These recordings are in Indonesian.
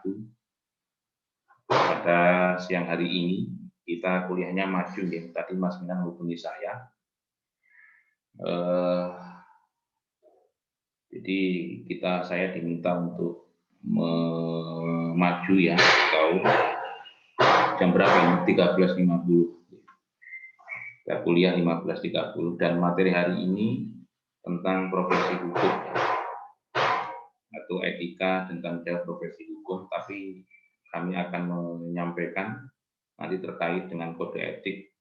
wabarakatuh. Pada siang hari ini kita kuliahnya maju ya. Tadi Mas Minan hubungi saya. Jadi saya diminta untuk maju ya, atau jam berapa ini? 13.50. Kita kuliah 15.30 dan materi hari ini tentang profesi hukum atau etika tentang profesi hukum, tapi kami akan menyampaikan nanti terkait dengan kode etik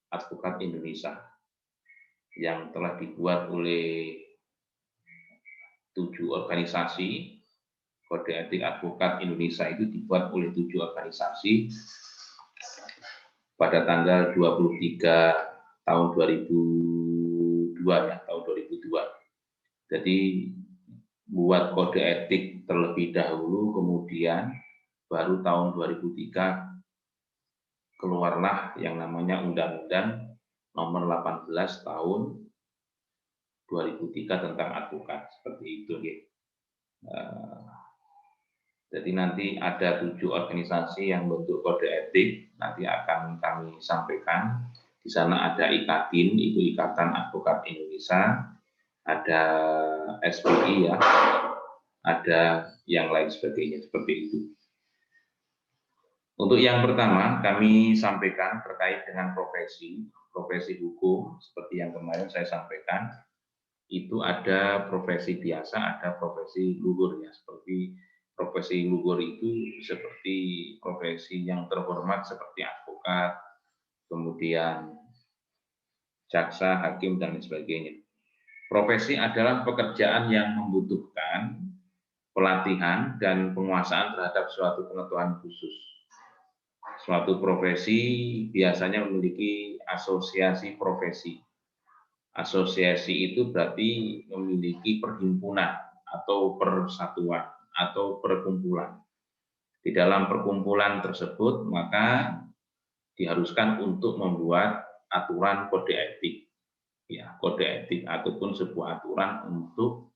advokat Indonesia yang telah dibuat oleh 7 organisasi. Kode etik advokat Indonesia itu dibuat oleh 7 organisasi pada tanggal 23 tahun 2002 ya, tahun 2002. Jadi buat kode etik terlebih dahulu, kemudian baru tahun 2003 keluarlah yang namanya Undang-Undang Nomor 18 Tahun 2003 tentang advokat, seperti itu ya. Jadi nanti ada 7 organisasi yang bentuk kode etik, nanti akan kami sampaikan. Di sana ada IKADIN, itu Ikatan Advokat Indonesia, ada SPI ya, ada yang lain sebagainya, seperti itu. Untuk yang pertama, kami sampaikan terkait dengan profesi hukum, seperti yang kemarin saya sampaikan, itu ada profesi biasa, ada profesi luhur ya, seperti profesi luhur itu seperti profesi yang terhormat seperti advokat, kemudian jaksa, hakim, dan lain sebagainya. Profesi adalah pekerjaan yang membutuhkan pelatihan dan penguasaan terhadap suatu pengetahuan khusus. Suatu profesi biasanya memiliki asosiasi profesi. Asosiasi itu berarti memiliki perhimpunan atau persatuan atau perkumpulan. Di dalam perkumpulan tersebut maka diharuskan untuk membuat aturan kode etik. Ya, kode etik ataupun sebuah aturan untuk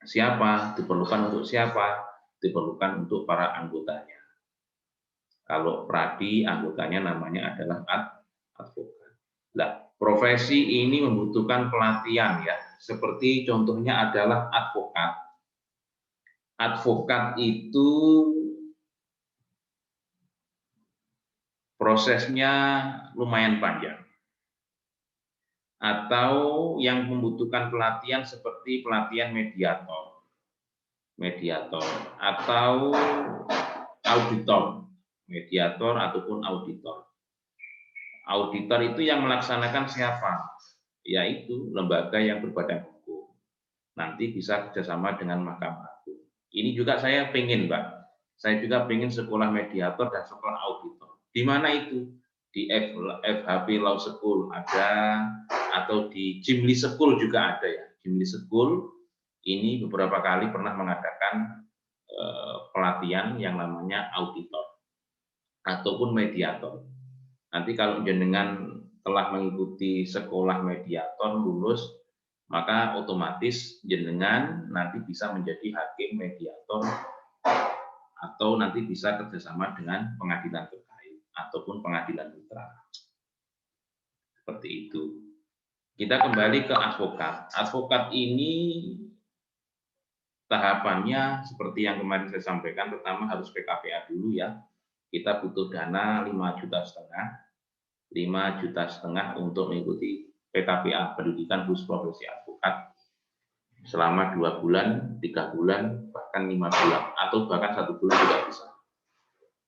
siapa, diperlukan untuk siapa, diperlukan untuk para anggotanya. Kalau pradi, anggotanya namanya adalah advokat. Nah, profesi ini membutuhkan pelatihan ya, seperti contohnya adalah advokat. Advokat itu prosesnya lumayan panjang. Atau yang membutuhkan pelatihan seperti pelatihan mediator atau auditor, mediator ataupun auditor. Auditor itu yang melaksanakan siapa? Yaitu lembaga yang berbadan hukum. Nanti bisa kerjasama dengan Mahkamah Agung. Ini juga saya pengen, Mbak. Saya juga pengen sekolah mediator dan sekolah auditor. Di mana itu? Di FHP Law School ada, atau di Jimli School juga ada ya. Jimli School ini beberapa kali pernah mengadakan pelatihan yang namanya auditor ataupun mediator. Nanti kalau jenengan telah mengikuti sekolah mediator lulus, maka otomatis jenengan nanti bisa menjadi hakim mediator atau nanti bisa kerjasama dengan pengadilan terkait ataupun pengadilan mitra. Seperti itu. Kita kembali ke advokat. Advokat ini tahapannya seperti yang kemarin saya sampaikan, pertama harus PKPA dulu ya. Kita butuh dana 5,5 juta untuk mengikuti PKPA, pendidikan khusus profesi advokat, selama 2 bulan, 3 bulan, bahkan 5 bulan, atau bahkan 1 bulan juga bisa.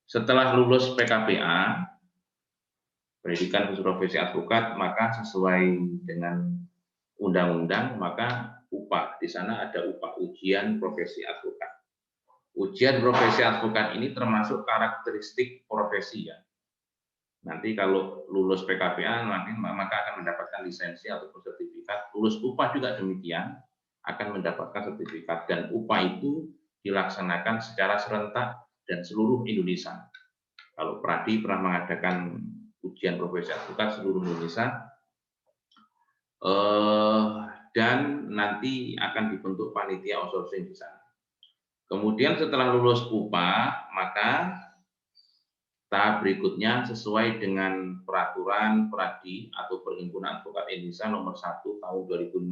Setelah lulus PKPA, pendidikan khusus profesi advokat, maka sesuai dengan undang-undang, maka upah. Di sana ada upah ujian profesi advokat. Ujian profesi advokat ini termasuk karakteristik profesi ya. Nanti kalau lulus PKPA, maka akan mendapatkan lisensi ataupun sertifikat. Lulus upah juga demikian, akan mendapatkan sertifikat. Dan upah itu dilaksanakan secara serentak dan seluruh Indonesia. Kalau Pradi pernah mengadakan ujian profesi advokat seluruh Indonesia, dan nanti akan dibentuk panitia outsourcing di sana. Kemudian setelah lulus UPA, maka tahap berikutnya sesuai dengan peraturan Pradi atau Perhimpunan Advokat Indonesia nomor 1 tahun 2015,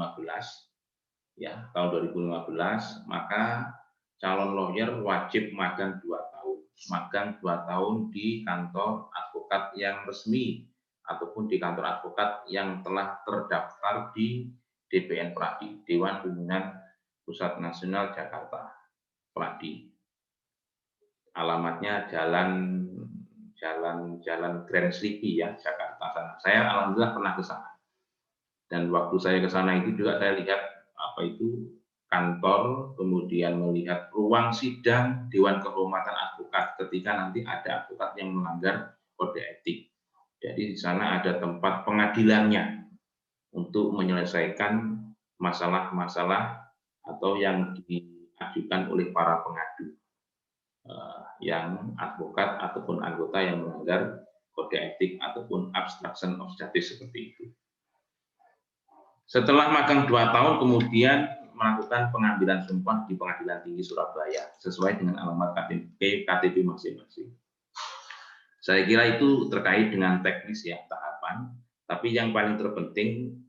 ya, tahun 2015, maka calon lawyer wajib magang 2 tahun. Magang 2 tahun di kantor advokat yang resmi ataupun di kantor advokat yang telah terdaftar di DPN Pradi, Dewan Pimpinan Pusat Nasional Jakarta, Pradi. Alamatnya Jalan Grand Sleepy ya, Jakarta sana. Saya alhamdulillah pernah ke sana. Dan waktu saya ke sana itu juga saya lihat apa itu kantor, kemudian melihat ruang sidang Dewan Kehormatan Advokat ketika nanti ada advokat yang melanggar kode etik. Jadi di sana ada tempat pengadilannya untuk menyelesaikan masalah-masalah atau yang diajukan oleh para pengadu, yang advokat ataupun anggota yang melanggar kode etik ataupun obstruction of justice seperti itu. Setelah magang 2 tahun, kemudian melakukan pengambilan sumpah di Pengadilan Tinggi Surabaya sesuai dengan alamat KTP masing-masing. Saya kira itu terkait dengan teknis ya, tahapan. Tapi yang paling terpenting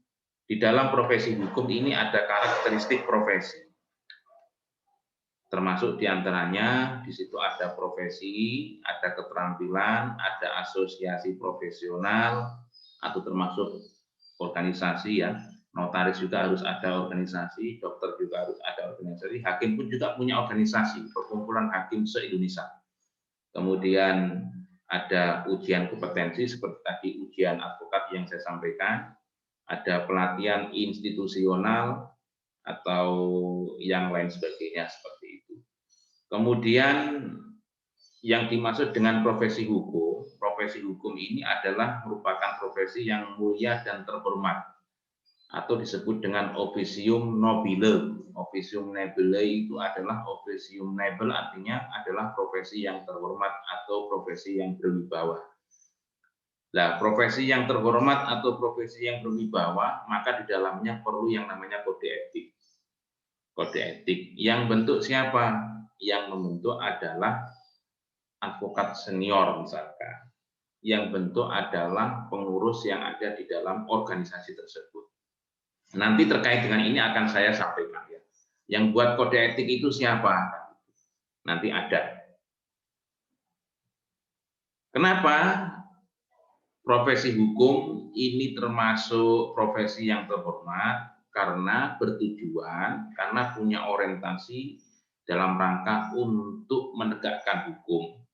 di dalam profesi hukum ini ada karakteristik profesi. Termasuk diantaranya di situ ada profesi, ada keterampilan, ada asosiasi profesional, atau termasuk organisasi ya. Notaris juga harus ada organisasi, dokter juga harus ada organisasi, hakim pun juga punya organisasi, perkumpulan hakim se-Indonesia. Kemudian ada ujian kompetensi seperti tadi ujian advokat yang saya sampaikan, ada pelatihan institusional atau yang lain sebagainya seperti itu. Kemudian yang dimaksud dengan profesi hukum ini adalah merupakan profesi yang mulia dan terhormat, atau disebut dengan officium nobile. Officium nobile itu adalah officium noble, artinya adalah profesi yang terhormat atau profesi yang berwibawa. Nah, profesi yang terhormat atau profesi yang berwibawa, maka di dalamnya perlu yang namanya kode etik. Kode etik yang bentuk siapa? Yang membentuk adalah advokat senior misalkan. Yang bentuk adalah pengurus yang ada di dalam organisasi tersebut. Nanti terkait dengan ini akan saya sampaikan ya. Yang buat kode etik itu siapa? Nanti ada. Kenapa profesi hukum ini termasuk profesi yang terhormat? Karena bertujuan, karena punya orientasi dalam rangka untuk menegakkan hukum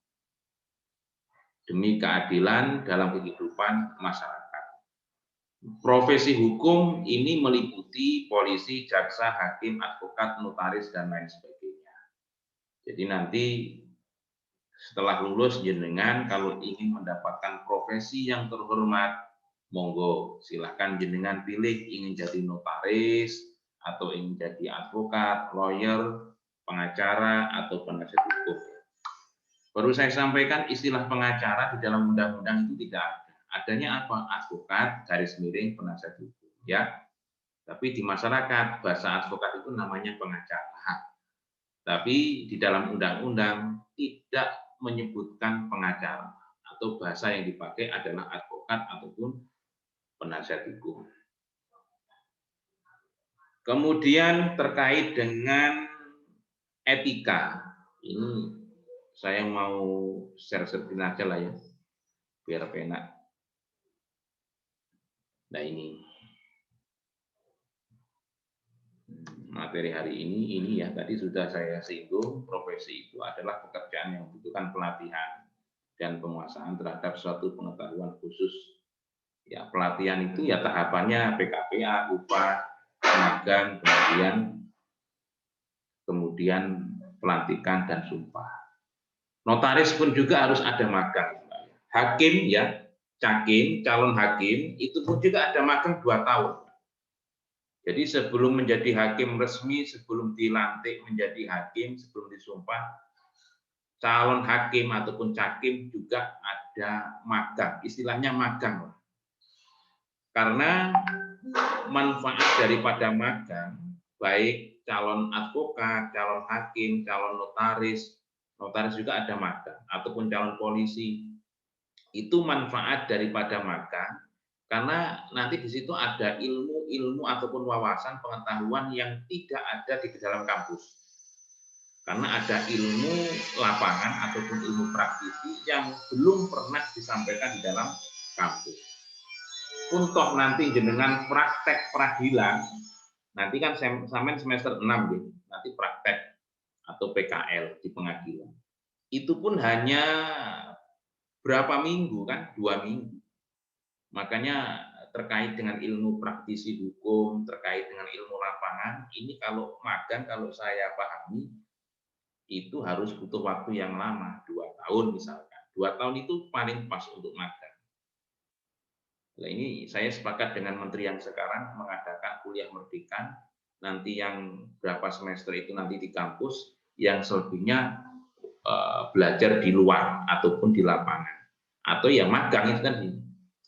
demi keadilan dalam kehidupan masyarakat. Profesi hukum ini meliputi polisi, jaksa, hakim, advokat, notaris, dan lain sebagainya. Jadi nanti setelah lulus jenengan kalau ingin mendapatkan profesi yang terhormat, monggo silahkan jenengan pilih ingin jadi notaris, atau ingin jadi advokat, lawyer, pengacara, atau penasihat hukum. Perlu saya sampaikan istilah pengacara di dalam undang-undang itu tidak ada. Adanya apa? Advokat, garis miring, penasihat hukum. Ya, tapi di masyarakat bahasa advokat itu namanya pengacara. Tapi di dalam undang-undang tidak menyebutkan pengacara atau bahasa yang dipakai adalah advokat ataupun penasihat hukum. Kemudian terkait dengan etika, ini saya mau share screen aja lah ya, biar penak. Nah ini materi hari ini ya tadi sudah saya singgung, profesi itu adalah pekerjaan yang membutuhkan pelatihan dan penguasaan terhadap suatu pengetahuan khusus. Ya pelatihan itu ya tahapannya PKPA, UPA, magang, kemudian pelantikan dan sumpah. Notaris pun juga harus ada magang. Hakim ya, cakim, calon hakim itu pun juga ada magang 2 tahun. Jadi sebelum menjadi hakim resmi, sebelum dilantik menjadi hakim, sebelum disumpah, calon hakim ataupun cakim juga ada magang, istilahnya magang. Karena manfaat daripada magang, baik calon advokat, calon hakim, calon notaris, notaris juga ada magang, ataupun calon polisi. Itu manfaat daripada magang, karena nanti di situ ada ilmu-ilmu ataupun wawasan pengetahuan yang tidak ada di dalam kampus. Karena ada ilmu lapangan ataupun ilmu praktisi yang belum pernah disampaikan di dalam kampus. Untuk nanti jenengan praktek peradilan, nanti kan sampai semester 6 gitu, nanti praktek atau PKL di pengadilan. Itu pun hanya berapa minggu kan, 2 minggu. Makanya terkait dengan ilmu praktisi hukum, terkait dengan ilmu lapangan, ini kalau magang, kalau saya pahami, itu harus butuh waktu yang lama, 2 tahun misalkan. 2 tahun itu paling pas untuk magang. Nah, ini saya sepakat dengan menteri yang sekarang mengadakan kuliah merdeka, nanti yang berapa semester itu nanti di kampus, yang selebihnya belajar di luar ataupun di lapangan. Atau ya magang itu kan,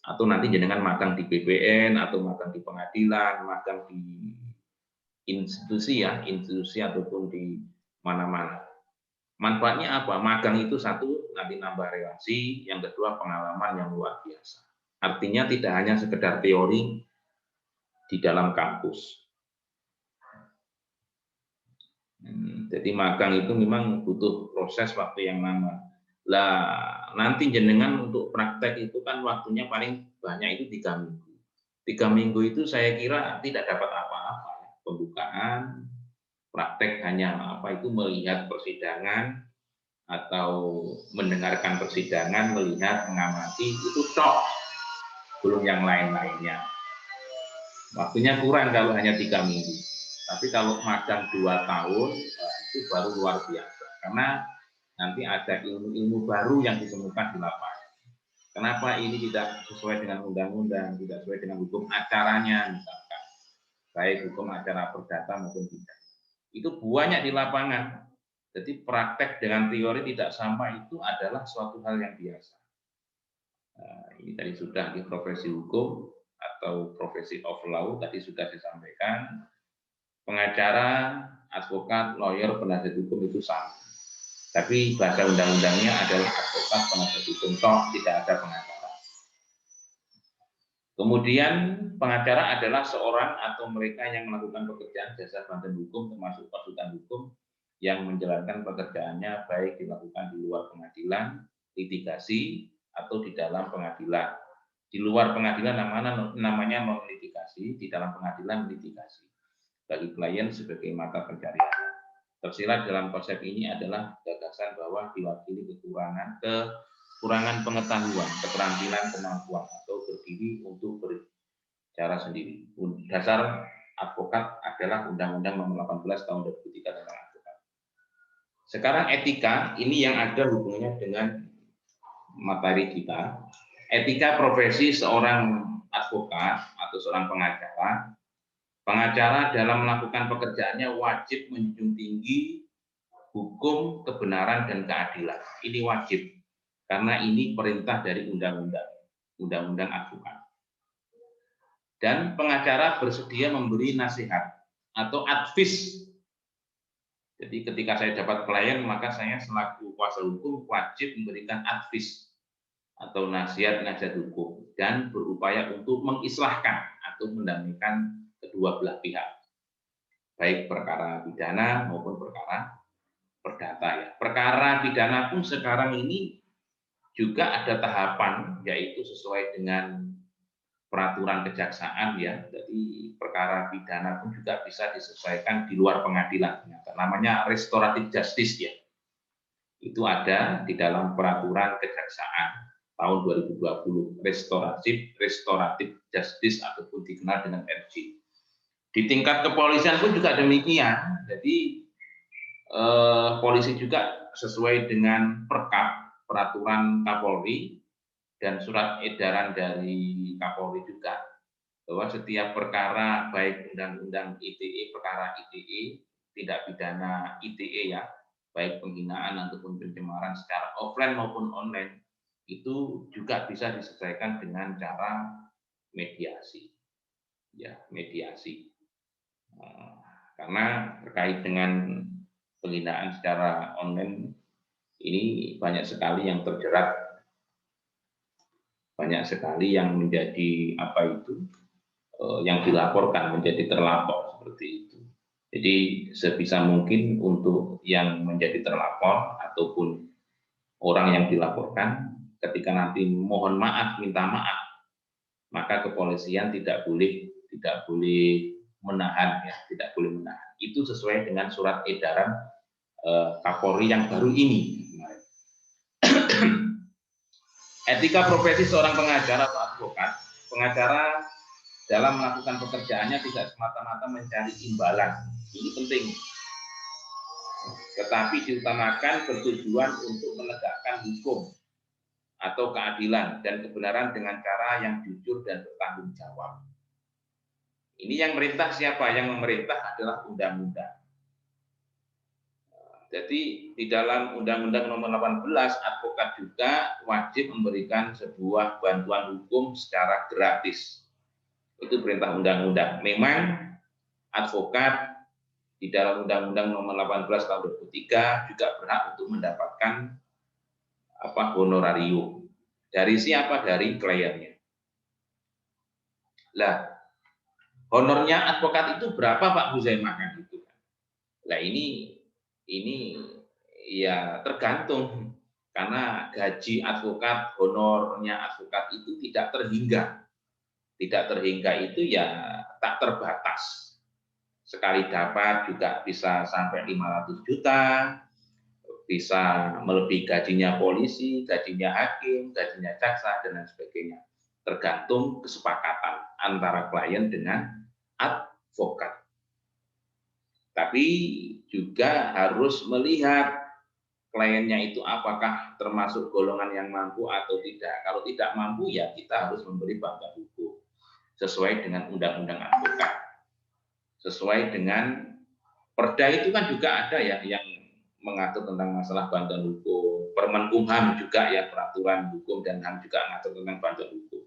atau nanti jenengan magang di BPN, atau magang di pengadilan, magang di institusi ya, institusi ataupun di mana-mana. Manfaatnya apa? Magang itu satu, nanti nambah relasi, yang kedua pengalaman yang luar biasa. Artinya tidak hanya sekedar teori di dalam kampus. Jadi magang itu memang butuh proses waktu yang lama. Lah nanti jenengan untuk praktek itu kan waktunya paling banyak itu 3 minggu. 3 minggu itu saya kira tidak dapat apa-apa. Pembukaan, praktek hanya apa itu melihat persidangan, atau mendengarkan persidangan, melihat, mengamati, itu tok, belum yang lain-lainnya. Waktunya kurang kalau hanya 3 minggu. Tapi kalau magang 2 tahun, itu baru luar biasa. Karena nanti ada ilmu-ilmu baru yang ditemukan di lapangan. Kenapa ini tidak sesuai dengan undang-undang, tidak sesuai dengan hukum acaranya, misalkan. Baik hukum acara perdata maupun tidak. Itu banyak di lapangan. Jadi praktek dengan teori tidak sama itu adalah suatu hal yang biasa. Nah, ini tadi sudah di profesi hukum atau profesi of law tadi sudah disampaikan. Pengacara, advokat, lawyer, penasihat hukum itu sama. Tapi bahasa undang-undangnya adalah advokat, penasihat hukum, toh tidak ada pengacara. Kemudian pengacara adalah seorang atau mereka yang melakukan pekerjaan jasa bantuan hukum termasuk konsultan hukum yang menjalankan pekerjaannya baik dilakukan di luar pengadilan, litigasi, atau di dalam pengadilan. Di luar pengadilan namanya non-litigasi, di dalam pengadilan litigasi. Bagi klien sebagai mata pencarian. Tersirat dalam konsep ini adalah gagasan bahwa diwakili kekurangan pengetahuan, keterampilan, kemampuan, atau berdiri untuk berbicara sendiri. Dasar advokat adalah Undang-Undang Nomor 18 Tahun 2003 tentang advokat. Sekarang etika, ini yang ada hubungannya dengan materi kita. Etika profesi seorang advokat atau seorang pengacara. Pengacara dalam melakukan pekerjaannya wajib menjunjung tinggi hukum, kebenaran, dan keadilan. Ini wajib, karena ini perintah dari undang-undang advokat. Dan pengacara bersedia memberi nasihat atau advis. Jadi ketika saya dapat klien, maka saya selaku kuasa hukum wajib memberikan advis atau nasihat hukum dan berupaya untuk mengislahkan atau mendamaikan kedua belah pihak, baik perkara pidana maupun perkara perdata ya. Perkara pidana pun sekarang ini juga ada tahapan, yaitu sesuai dengan peraturan kejaksaan ya. Jadi perkara pidana pun juga bisa disesuaikan di luar pengadilan. Namanya restoratif justice ya. Itu ada di dalam peraturan kejaksaan tahun 2020, restoratif justice ataupun dikenal dengan RJ. Di tingkat kepolisian pun juga demikian. Jadi polisi juga sesuai dengan perkap, peraturan Kapolri dan surat edaran dari Kapolri juga, bahwa setiap perkara baik undang-undang ITE, perkara ITE, tindak pidana ITE ya, baik penghinaan ataupun pencemaran secara offline maupun online, itu juga bisa diselesaikan dengan cara mediasi. Ya, mediasi. Karena terkait dengan penghinaan secara online ini banyak sekali yang terjerat, banyak sekali yang menjadi yang dilaporkan menjadi terlapor seperti itu. Jadi sebisa mungkin untuk yang menjadi terlapor ataupun orang yang dilaporkan ketika nanti mohon maaf, minta maaf, maka kepolisian tidak boleh menahan ya, tidak boleh menahan. Itu sesuai dengan surat edaran Kapolri yang baru ini. Etika profesi seorang pengacara atau advokat, pengacara dalam melakukan pekerjaannya tidak semata-mata mencari imbalan, ini penting, tetapi diutamakan bertujuan untuk menegakkan hukum atau keadilan dan kebenaran dengan cara yang jujur dan bertanggung jawab. Ini yang merintah siapa? Yang memerintah adalah undang-undang. Jadi di dalam Undang-Undang Nomor 18, advokat juga wajib memberikan sebuah bantuan hukum secara gratis. Itu perintah undang-undang. Memang advokat di dalam Undang-Undang Nomor 18 Tahun 2003 juga berhak untuk mendapatkan honorarium. Dari siapa? Dari kliennya. Lah, honornya advokat itu berapa Pak Huzaimah kan gitu. Lah ini ya tergantung, karena gaji advokat, honornya advokat itu tidak terhingga. Tidak terhingga itu ya tak terbatas. Sekali dapat juga bisa sampai 500 juta, bisa melebihi gajinya polisi, gajinya hakim, gajinya jaksa, dan lain sebagainya. Tergantung kesepakatan antara klien dengan advokat. Tapi juga harus melihat kliennya itu apakah termasuk golongan yang mampu atau tidak. Kalau tidak mampu ya kita harus memberi bantuan hukum sesuai dengan undang-undang advokat. Sesuai dengan Perda itu kan juga ada ya yang mengatur tentang masalah bantuan hukum. Permen-Kumham juga ya, peraturan hukum dan HAM juga mengatur tentang bantuan hukum.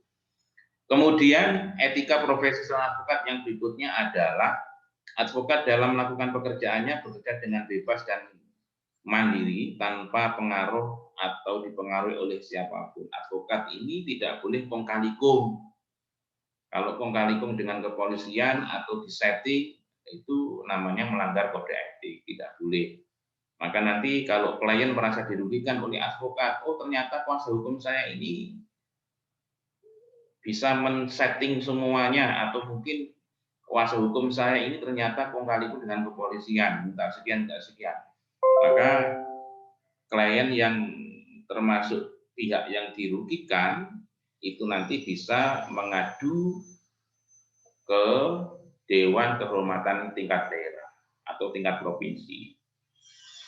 Kemudian etika profesi seorang advokat yang berikutnya adalah advokat dalam melakukan pekerjaannya bekerja dengan bebas dan mandiri tanpa pengaruh atau dipengaruhi oleh siapapun. Advokat ini tidak boleh kong kali kong. Kalau kong kali kong dengan kepolisian atau disetting itu namanya melanggar kode etik, tidak boleh. Maka nanti kalau klien merasa dirugikan oleh advokat, oh ternyata kuasa hukum saya ini bisa men-setting semuanya, atau mungkin kuasa hukum saya ini ternyata kong kali kong dengan kepolisian, minta sekian, minta sekian. Maka klien yang termasuk pihak yang dirugikan itu nanti bisa mengadu ke Dewan Kehormatan tingkat daerah atau tingkat provinsi.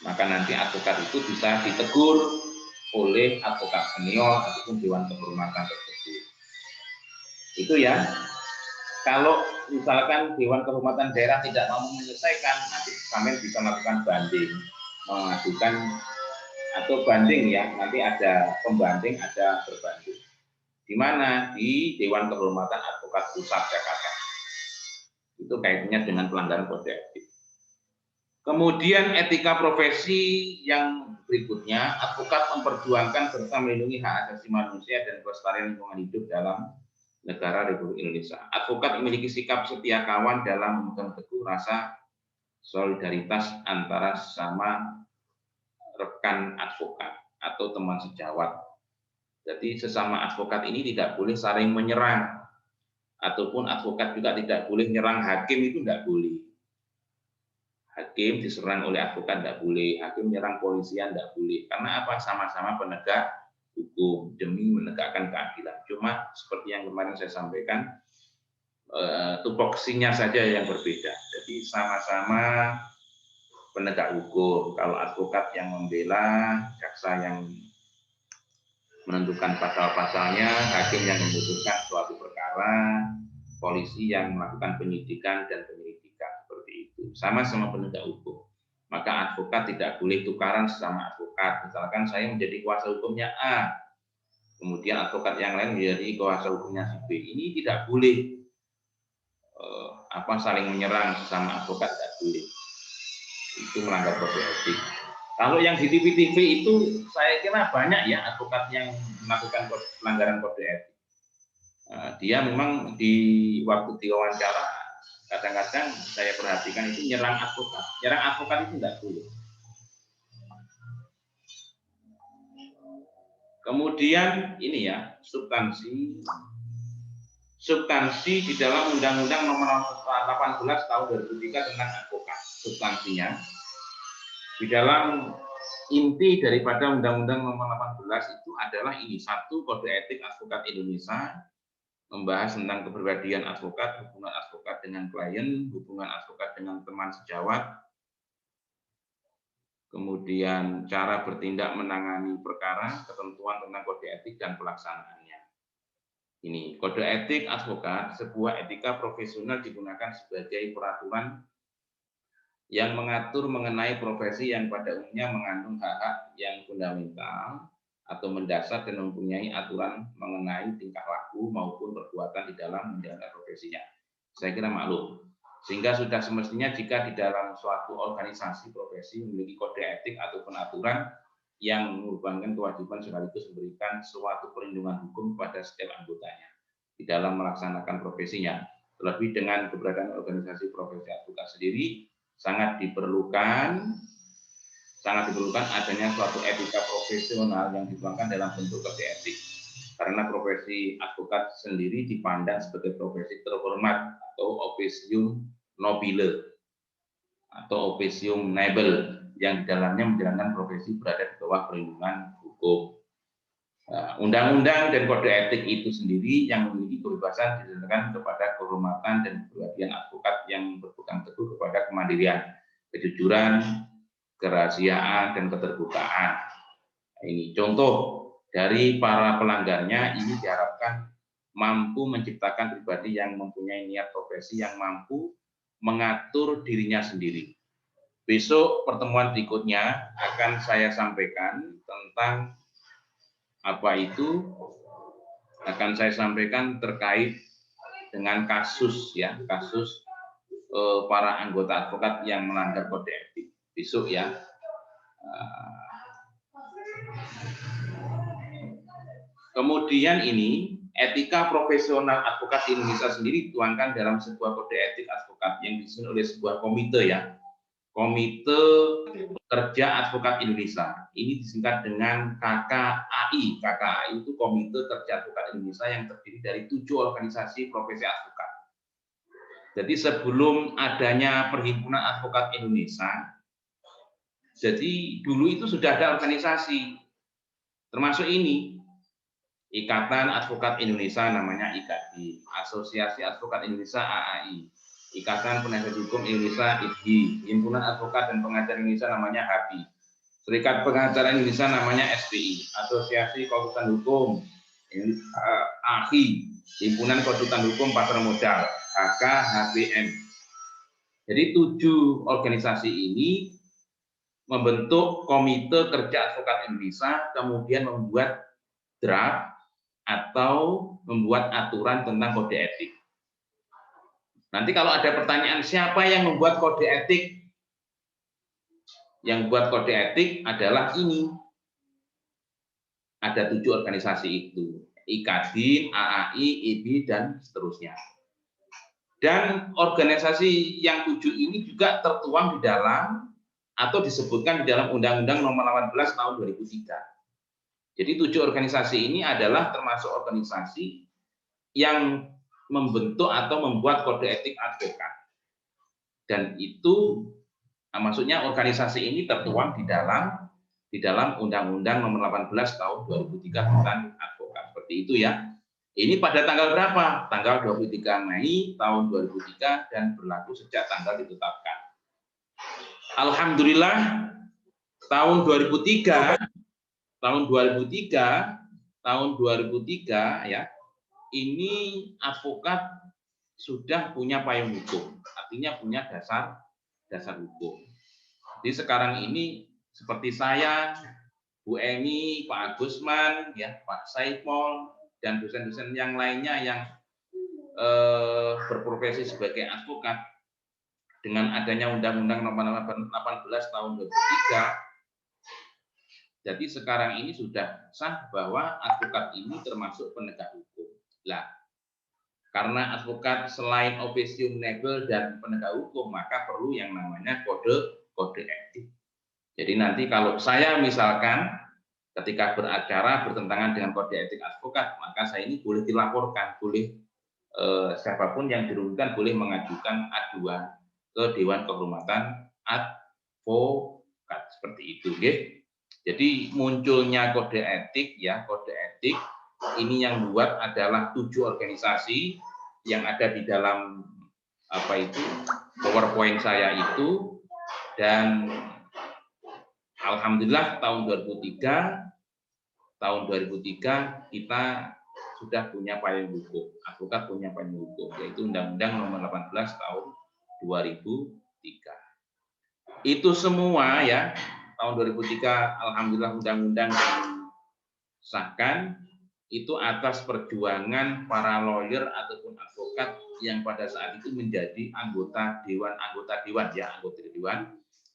Maka nanti advokat itu bisa ditegur oleh advokat senior ataupun Dewan Kehormatan tersebut. Itu ya. Kalau misalkan Dewan Kehormatan daerah tidak mau menyelesaikan, nanti kami bisa melakukan banding, mengajukan atau banding ya, nanti ada pembanding, ada berbanding. Di mana? Di Dewan Kehormatan Advokat Pusat Jakarta. Itu kaitannya dengan pelanggaran kode etik. Kemudian etika profesi yang berikutnya, advokat memperjuangkan serta melindungi hak asasi manusia dan kelestarian lingkungan hidup dalam negara Republik Indonesia. Advokat memiliki sikap setia kawan dalam memegang teguh rasa solidaritas antara sesama rekan advokat atau teman sejawat. Jadi sesama advokat ini tidak boleh saling menyerang, ataupun advokat juga tidak boleh menyerang hakim, itu tidak boleh. Hakim diserang oleh advokat tidak boleh, hakim menyerang polisian tidak boleh. Karena apa? Sama-sama penegak hukum demi menegakkan keadilan. Cuma seperti yang kemarin saya sampaikan, tupoksinya saja yang berbeda. Jadi sama-sama penegak hukum. Kalau advokat yang membela, jaksa yang menentukan pasal-pasalnya, hakim yang memutuskan suatu perkara, polisi yang melakukan penyidikan dan penyelidikan, seperti itu. Sama-sama penegak hukum. Maka advokat tidak boleh tukaran sesama advokat. Misalkan saya menjadi kuasa hukumnya A, kemudian advokat yang lain menjadi kuasa hukumnya si B. Ini tidak boleh. saling menyerang sesama advokat tidak boleh. Itu melanggar kode etik. Kalau yang di TV-TV itu saya kira banyak ya advokat yang melakukan pelanggaran kode etik. Dia memang di waktu diwawancara kadang-kadang saya perhatikan itu nyerang advokat. Nyerang advokat itu tidak boleh. Kemudian ini ya, substansi di dalam Undang-Undang Nomor 18 Tahun 2003 tentang advokat. Substansinya di dalam inti daripada Undang-Undang Nomor 18 itu adalah ini, satu, Kode Etik Advokat Indonesia membahas tentang kepribadian advokat, hubungan advokat dengan klien, hubungan advokat dengan teman sejawat, kemudian cara bertindak menangani perkara, ketentuan tentang kode etik dan pelaksanaannya. Ini kode etik advokat, sebuah etika profesional digunakan sebagai peraturan yang mengatur mengenai profesi yang pada umumnya mengandung hak-hak yang fundamental atau mendasar dan mempunyai aturan mengenai tingkah laku maupun perbuatan di dalam menjalankan profesinya. Saya kira maklum. Sehingga sudah semestinya jika di dalam suatu organisasi profesi memiliki kode etik ataupun aturan yang merupakan kewajiban sekaligus memberikan suatu perlindungan hukum kepada setiap anggotanya di dalam melaksanakan profesinya. Terlebih dengan keberadaan organisasi profesi advokat sendiri, sangat diperlukan adanya suatu etika profesional yang dituangkan dalam bentuk kode etik. Karena profesi advokat sendiri dipandang sebagai profesi terhormat atau officium nobile atau officium noble yang di dalamnya menjalankan profesi berada di bawah perlindungan hukum. Undang-undang dan kode etik itu sendiri yang memiliki kebebasan didasarkan kepada kehormatan dan kepribadian advokat yang berpegang teguh kepada kemandirian, kejujuran, kerahasiaan, dan keterbukaan. Ini contoh dari para pelanggarnya, ini diharapkan mampu menciptakan pribadi yang mempunyai niat profesi yang mampu mengatur dirinya sendiri. Besok pertemuan berikutnya akan saya sampaikan tentang terkait dengan kasus para anggota advokat yang melanggar kode etik. Besok ya. Kemudian ini etika profesional advokat di Indonesia sendiri dituangkan dalam sebuah kode etik advokat yang disusun oleh sebuah komite ya. Komite Kerja Advokat Indonesia. Ini disingkat dengan KKAI. KKAI itu Komite Kerja Advokat Indonesia yang terdiri dari 7 organisasi profesi advokat. Jadi sebelum adanya Perhimpunan Advokat Indonesia, jadi dulu itu sudah ada organisasi, termasuk ini, Ikatan Advokat Indonesia namanya IKAI, Asosiasi Advokat Indonesia AAI, Ikatan Penasihat Hukum Indonesia IDHI, Himpunan Advokat dan Pengajar Indonesia namanya HAPI, Serikat Pengacara Indonesia namanya SPI, Asosiasi Konsultan Hukum AHI, Himpunan Konsultan Hukum Pasar Modal HKHBM. Jadi 7 organisasi ini membentuk Komite Kerja Advokat Indonesia, kemudian membuat draft atau membuat aturan tentang kode etik. Nanti kalau ada pertanyaan siapa yang membuat kode etik? Yang buat kode etik adalah ini. Ada 7 organisasi itu. IKADIN, AAI, IBI, dan seterusnya. Dan organisasi yang 7 ini juga tertuang di dalam atau disebutkan di dalam Undang-Undang Nomor 18 Tahun 2003. Jadi 7 organisasi ini adalah termasuk organisasi yang membentuk atau membuat kode etik advokat. Dan itu maksudnya organisasi ini tertuang di dalam Undang-Undang Nomor 18 Tahun 2003 tentang advokat. Seperti itu ya. Ini pada tanggal berapa? Tanggal 23 Mei tahun 2003 dan berlaku sejak tanggal ditetapkan. Alhamdulillah tahun 2003 ya, ini advokat sudah punya payung hukum, artinya punya dasar hukum. Jadi sekarang ini seperti saya, Bu Eni, Pak Agusman, ya, Pak Saipol, dan dosen-dosen yang lainnya yang berprofesi sebagai advokat dengan adanya Undang-Undang Nomor 18 Tahun 2003. Jadi sekarang ini sudah sah bahwa advokat ini termasuk penegak hukum. Lah, karena advokat selain officium legal dan penegak hukum, maka perlu yang namanya kode etik. Jadi nanti kalau saya misalkan ketika beracara bertentangan dengan kode etik advokat, maka saya ini boleh dilaporkan, boleh siapapun yang dirugikan boleh mengajukan aduan ke Dewan Kehormatan Advokat, seperti itu, gitu. Jadi munculnya kode etik, ya, kode etik ini yang buat adalah 7 organisasi yang ada di dalam PowerPoint saya itu, dan alhamdulillah tahun 2003 kita sudah punya payung hukum, advokat punya payung hukum, yaitu Undang-Undang Nomor 18 Tahun 2003. Itu semua, ya, tahun 2003 alhamdulillah undang-undang disahkan itu atas perjuangan para lawyer ataupun advokat yang pada saat itu menjadi anggota dewan,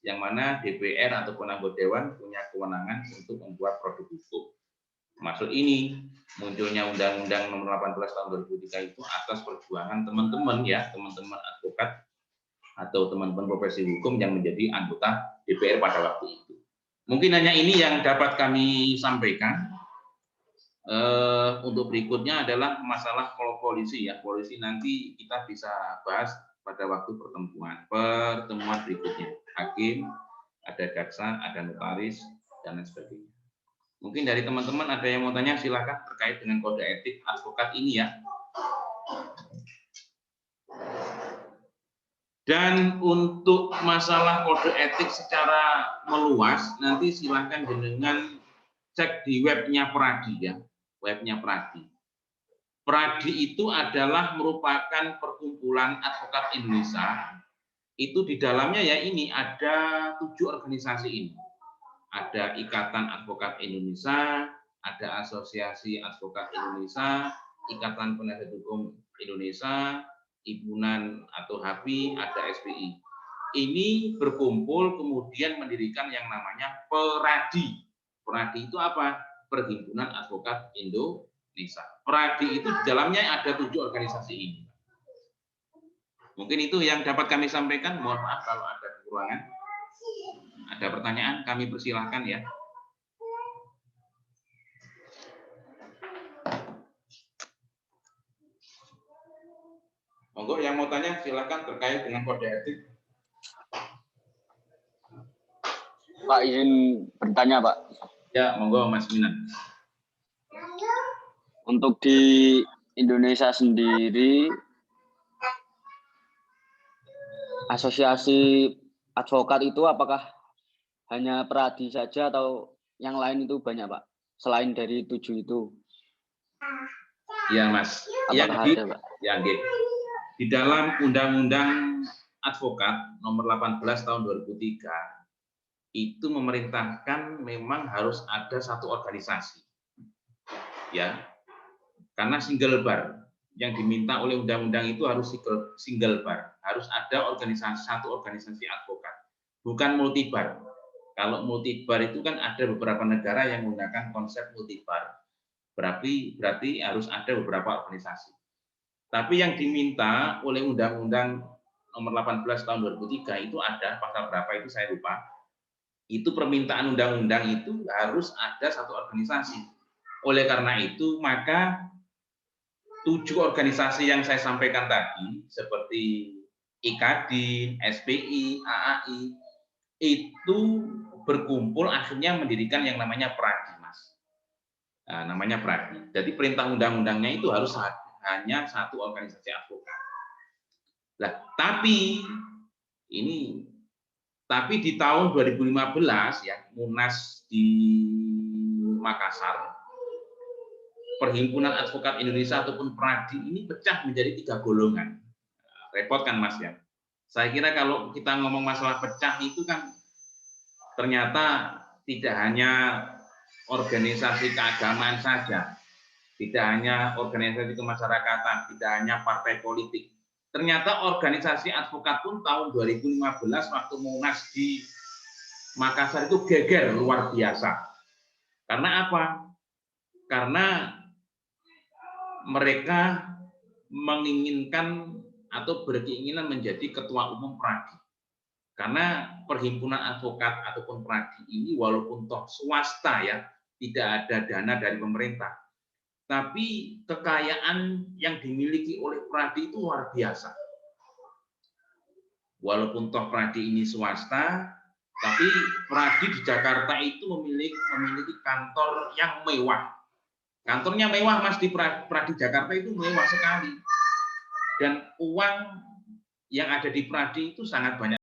yang mana DPR ataupun anggota dewan punya kewenangan untuk membuat produk hukum. Maksud ini munculnya Undang-Undang Nomor 18 Tahun 2003 itu atas perjuangan teman-teman, ya, teman-teman advokat atau teman-teman profesi hukum yang menjadi anggota DPR pada waktu itu. Mungkin hanya ini yang dapat kami sampaikan. Untuk berikutnya adalah masalah kalau polisi, ya, polisi nanti kita bisa bahas pada waktu pertemuan berikutnya. Hakim, ada jaksa, ada notaris, dan lain sebagainya. Mungkin dari teman-teman ada yang mau tanya, silakan terkait dengan kode etik advokat ini, ya. Dan untuk masalah kode etik secara meluas, nanti silakan dengan cek di webnya Pradi, ya. Webnya Pradi. Pradi itu adalah merupakan perkumpulan advokat Indonesia. Itu di dalamnya, ya, ini ada 7 organisasi ini. Ada Ikatan Advokat Indonesia, ada Asosiasi Advokat Indonesia, Ikatan Penasihat Hukum Indonesia, Himpunan atau HAPI, ada SPI. Ini berkumpul kemudian mendirikan yang namanya Pradi. Pradi itu apa? Perhimpunan Advokat Indonesia. Pradi itu di dalamnya ada 7 organisasi ini. Mungkin itu yang dapat kami sampaikan. Mohon maaf kalau ada kekurangan. Ada pertanyaan, kami persilahkan, ya. Monggo yang mau tanya silakan terkait dengan kode etik. Pak, izin bertanya, Pak. Ya, monggo Mas Minan. Untuk di Indonesia sendiri, asosiasi advokat itu apakah hanya Pradi saja atau yang lain itu banyak, Pak? Selain dari 7 itu. Ya, Mas. Apakah ada, Pak? Ya, di dalam Undang-Undang Advokat Nomor 18 Tahun 2003 itu memerintahkan memang harus ada satu organisasi, ya, karena single bar yang diminta oleh undang-undang itu harus single bar, harus ada satu organisasi advokat, bukan multibar. Kalau multibar itu kan ada beberapa negara yang menggunakan konsep multibar, berarti harus ada beberapa organisasi. Tapi yang diminta oleh Undang-Undang Nomor 18 Tahun 2003 itu ada pasal berapa itu saya lupa. Itu permintaan undang-undang itu harus ada satu organisasi. Oleh karena itu, maka 7 organisasi yang saya sampaikan tadi, seperti IKADIN, SPI, AAI, itu berkumpul akhirnya mendirikan yang namanya Pradi, Mas. Nah, namanya Pradi. Jadi perintah undang-undangnya itu harus hanya satu organisasi advokat. Nah, tapi di tahun 2015, ya, Munas di Makassar, Perhimpunan Advokat Indonesia ataupun Pradi ini pecah menjadi 3 golongan. Repot kan, Mas, ya? Saya kira kalau kita ngomong masalah pecah itu kan ternyata tidak hanya organisasi keagamaan saja, tidak hanya organisasi kemasyarakatan, tidak hanya partai politik. Ternyata organisasi advokat pun tahun 2015 waktu Munas di Makassar itu geger luar biasa. Karena apa? Karena mereka menginginkan atau berkeinginan menjadi ketua umum Pradi. Karena perhimpunan advokat ataupun Pradi ini walaupun toh swasta ya, tidak ada dana dari pemerintah, tapi kekayaan yang dimiliki oleh Pradi itu luar biasa. Walaupun toh Pradi ini swasta, tapi Pradi di Jakarta itu memiliki kantor yang mewah. Kantornya mewah, Mas, di Pradi Jakarta itu mewah sekali. Dan uang yang ada di Pradi itu sangat banyak.